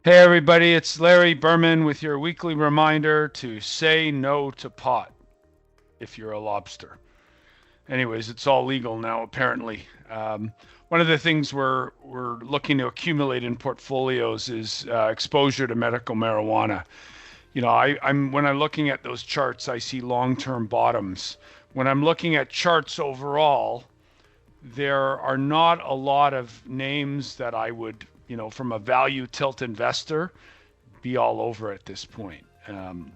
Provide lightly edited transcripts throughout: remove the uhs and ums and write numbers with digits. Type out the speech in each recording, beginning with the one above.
Hey everybody, it's Larry Berman with your weekly reminder to say no to pot if you're a lobster. Anyways, it's all legal now apparently. One of the things we're looking to accumulate in portfolios is exposure to medical marijuana. I'm when I'm looking at those charts, I see long-term bottoms. When I'm looking at charts overall, there are not a lot of names that I would, from a value tilt investor, be all over at this point.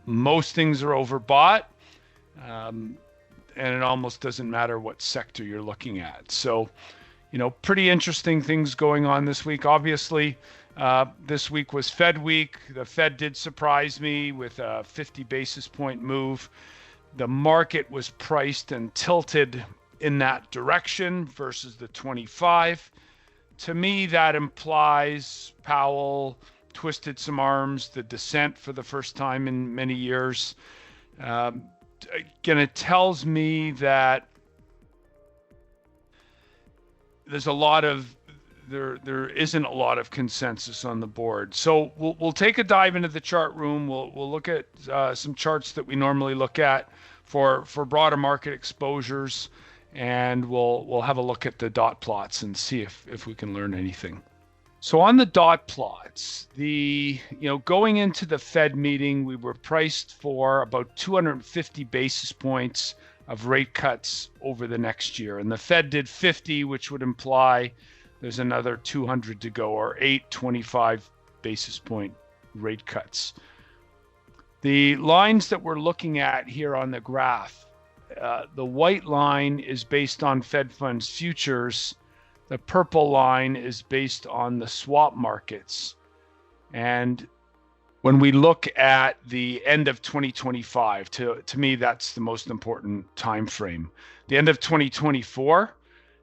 Most things are overbought, um, and it almost doesn't matter what sector you're looking at. So, pretty interesting things going on this week. Obviously, this week was Fed week. The Fed did surprise me with a 50 basis point move. The market was priced and tilted in that direction versus the 25. To me, that implies Powell twisted some arms, the dissent for the first time in many years. Um, Again, it tells me that there's a lot of there isn't a lot of consensus on the board. So we'll take a dive into the chart room. We'll look at some charts that we normally look at for broader market exposures, and we'll have a look at the dot plots and see if we can learn anything. So on the dot plots, going into the Fed meeting, we were priced for about 250 basis points of rate cuts over the next year. And the Fed did 50, which would imply there's another 200 to go, or 825 basis point rate cuts. The lines that we're looking at here on the graph, the white line is based on Fed funds futures. The purple line is based on the swap markets. And when we look at the end of 2025, to me, that's the most important time frame. The end of 2024,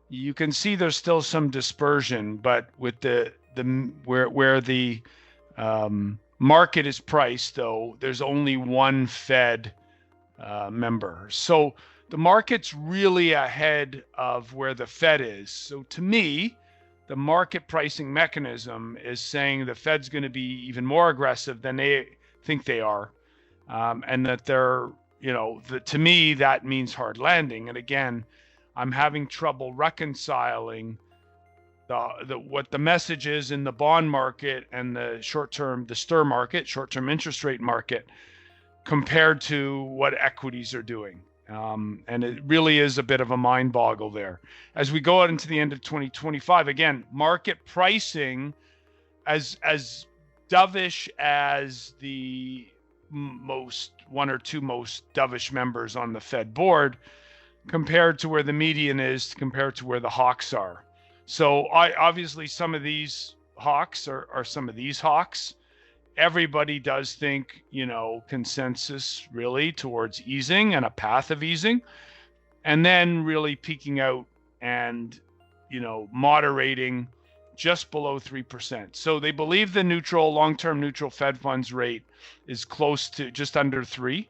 you can see there's still some dispersion, but with where the market is priced, though, there's only one Fed member. So the market's really ahead of where the Fed is. So to me, the market pricing mechanism is saying the Fed's going to be even more aggressive than they think they are. And that to me, that means hard landing. And again, I'm having trouble reconciling what the message is in the bond market and the STIR market, short-term interest rate market, compared to what equities are doing. And it really is a bit of a mind boggle there. As we go out into the end of 2025, again, market pricing as dovish as the one or two most dovish members on the Fed board, compared to where the median is, compared to where the hawks are. So obviously some of these hawks are some of these hawks. Everybody does think, consensus really towards easing and a path of easing, and then really peaking out and, moderating just below 3%. So they believe the long-term neutral Fed funds rate is close to just under 3.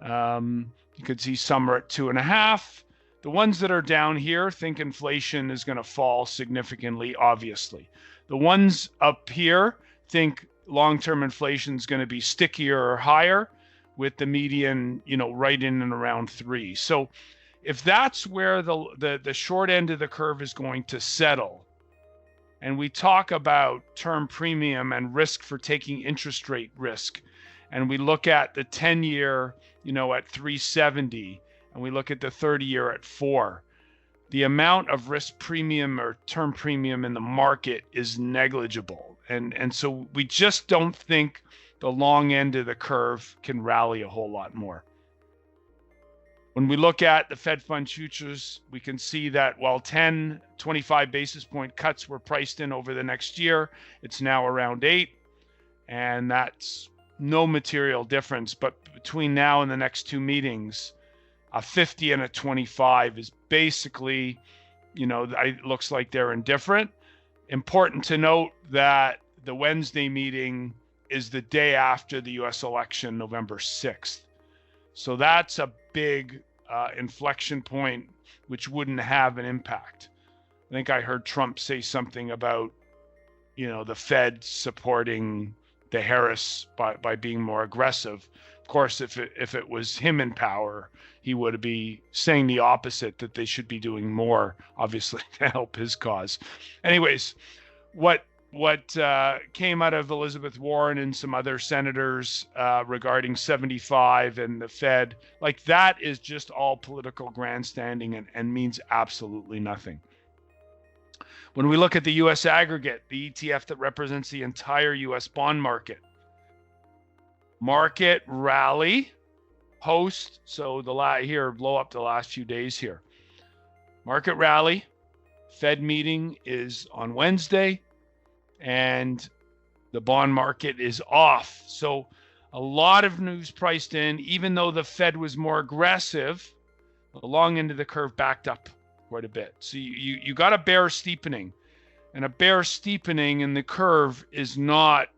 You could see some are at 2.5. The ones that are down here think inflation is going to fall significantly, obviously. The ones up here think long-term inflation is going to be stickier or higher, with the median, right in and around 3. So if that's where the short end of the curve is going to settle, and we talk about term premium and risk for taking interest rate risk, and we look at the 10-year, at 370, and we look at the 30-year at 4, the amount of risk premium or term premium in the market is negligible. And so we just don't think the long end of the curve can rally a whole lot more. When we look at the Fed funds futures, we can see that while 25 basis point cuts were priced in over the next year, it's now around 8. And that's no material difference. But between now and the next two meetings, a 50 and a 25 is basically, it looks like they're indifferent. Important to note that the Wednesday meeting is the day after the US election, November 6th. So that's a big inflection point, which wouldn't have an impact. I think I heard Trump say something about, the Fed supporting the Harris by being more aggressive. Of course, if it was him in power, he would be saying the opposite, that they should be doing more, obviously, to help his cause. Anyways, what came out of Elizabeth Warren and some other senators regarding 75 and the Fed, like that is just all political grandstanding and means absolutely nothing. When we look at the U.S. aggregate, the ETF that represents the entire U.S. bond market rally post, so here, blow up the last few days here. Market rally, Fed meeting is on Wednesday, and the bond market is off. So a lot of news priced in, even though the Fed was more aggressive, the long end of the curve backed up quite a bit. So you got a bear steepening, and a bear steepening in the curve is not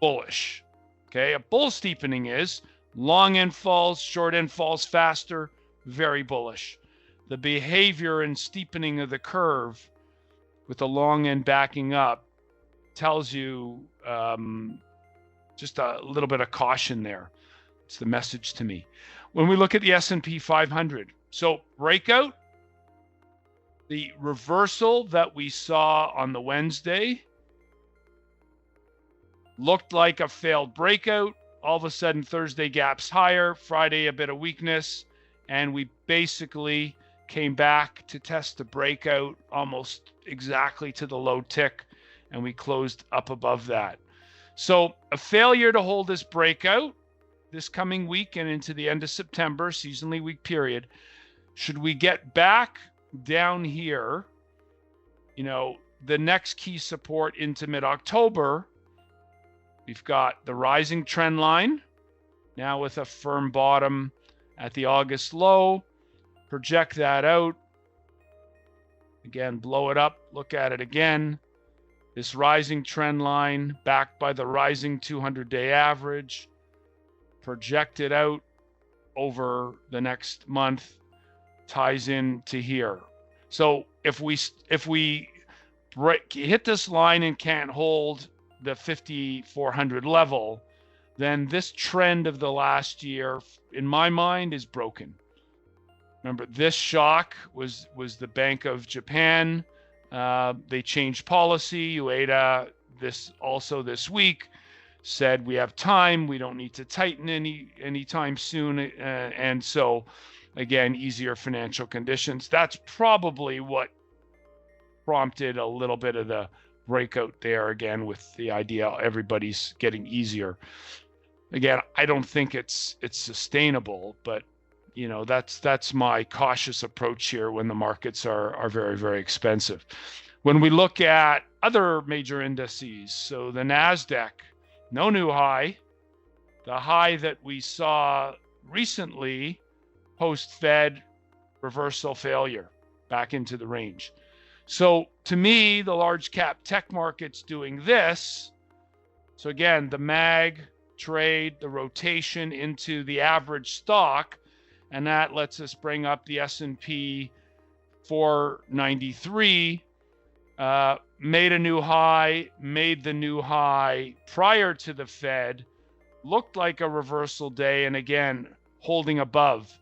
bullish. Okay, a bull steepening is long end falls, short end falls faster, very bullish. The behavior and steepening of the curve with the long end backing up tells you just a little bit of caution there. It's the message to me. When we look at the S&P 500, so breakout, the reversal that we saw on the Wednesday looked like a failed breakout. All of a sudden, Thursday gaps higher, Friday a bit of weakness, and we basically came back to test the breakout almost exactly to the low tick, and we closed up above that. So a failure to hold this breakout this coming week and into the end of September, seasonally weak period. Should we get back down here, the next key support into mid-October, we've got the rising trend line, now with a firm bottom at the August low. Project that out. Again, blow it up, look at it again. This rising trend line backed by the rising 200-day average. Project it out over the next month, ties in to here. So if we hit this line and can't hold the 5,400 level, then this trend of the last year, in my mind, is broken. Remember, this shock was the Bank of Japan. They changed policy. UEDA this week said we have time. We don't need to tighten any time soon. And so, again, easier financial conditions. That's probably what prompted a little bit of the breakout there, again, with the idea everybody's getting easier. Again, I don't think it's sustainable, but that's my cautious approach here when the markets are very, very expensive. When we look at other major indices, so the NASDAQ, no new high. The high that we saw recently, post-Fed reversal failure, back into the range. So to me, the large cap tech market's doing this. So again, the MAG trade, the rotation into the average stock, and that lets us bring up the S&P 493, made a new high, made the new high prior to the Fed, looked like a reversal day, and again, holding above.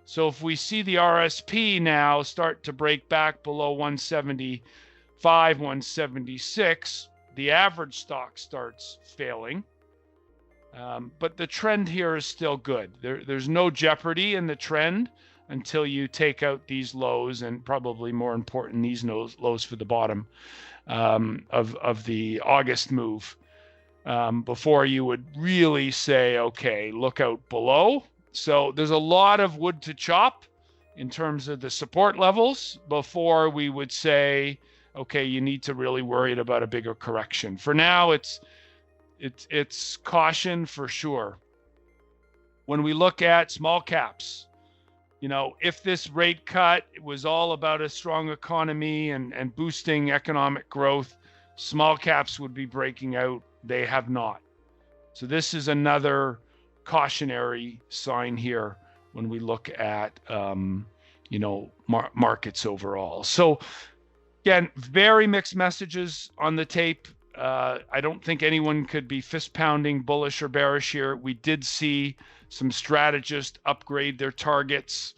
So if we see the RSP now start to break back below 175, 176, the average stock starts failing. But the trend here is still good. There's no jeopardy in the trend until you take out these lows, and probably more important, these lows for the bottom of the August move, before you would really say, okay, look out below. So there's a lot of wood to chop in terms of the support levels before we would say, okay, you need to really worry about a bigger correction. For now, it's caution for sure. When we look at small caps, if this rate cut was all about a strong economy and boosting economic growth, small caps would be breaking out. They have not. So this is another cautionary sign here when we look at markets overall. So again, very mixed messages on the tape. I don't think anyone could be fist pounding bullish or bearish here. We did see some strategists upgrade their targets.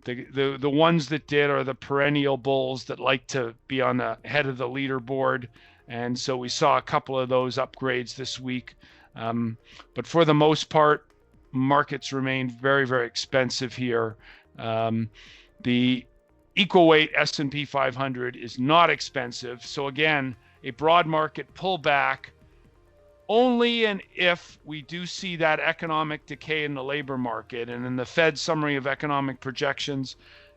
The ones that did are the perennial bulls that like to be on the head of the leaderboard. And so we saw a couple of those upgrades this week. But for the most part, markets remain very, very expensive here. The equal weight S&P 500 is not expensive. So again, a broad market pullback only and if we do see that economic decay in the labor market. And in the Fed summary of economic projections,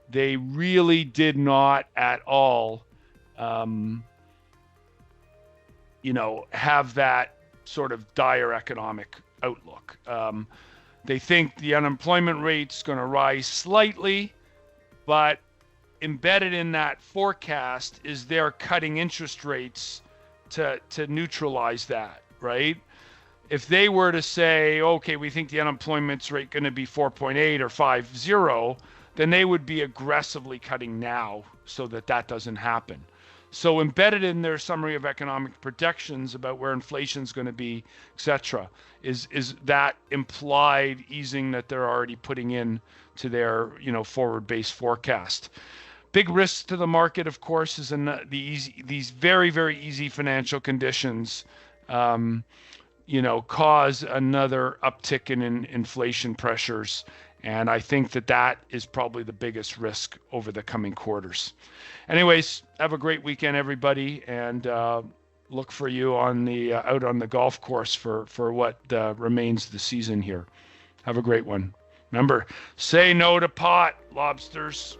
they really did not at all, have that sort of dire economic outlook. They think the unemployment rate's going to rise slightly, but embedded in that forecast is they're cutting interest rates to neutralize that, right? If they were to say, okay, we think the unemployment rate going to be 4.8 or 5.0, then they would be aggressively cutting now so that that doesn't happen. So embedded in their summary of economic projections about where inflation is going to be, et cetera, is that implied easing that they're already putting in to their forward-based forecast. Big risk to the market, of course, is in these very, very easy financial conditions, cause another uptick in inflation pressures. And I think that is probably the biggest risk over the coming quarters. Anyways, have a great weekend, everybody, and look for you out on the golf course for what remains the season here. Have a great one. Remember, say no to pot, lobsters.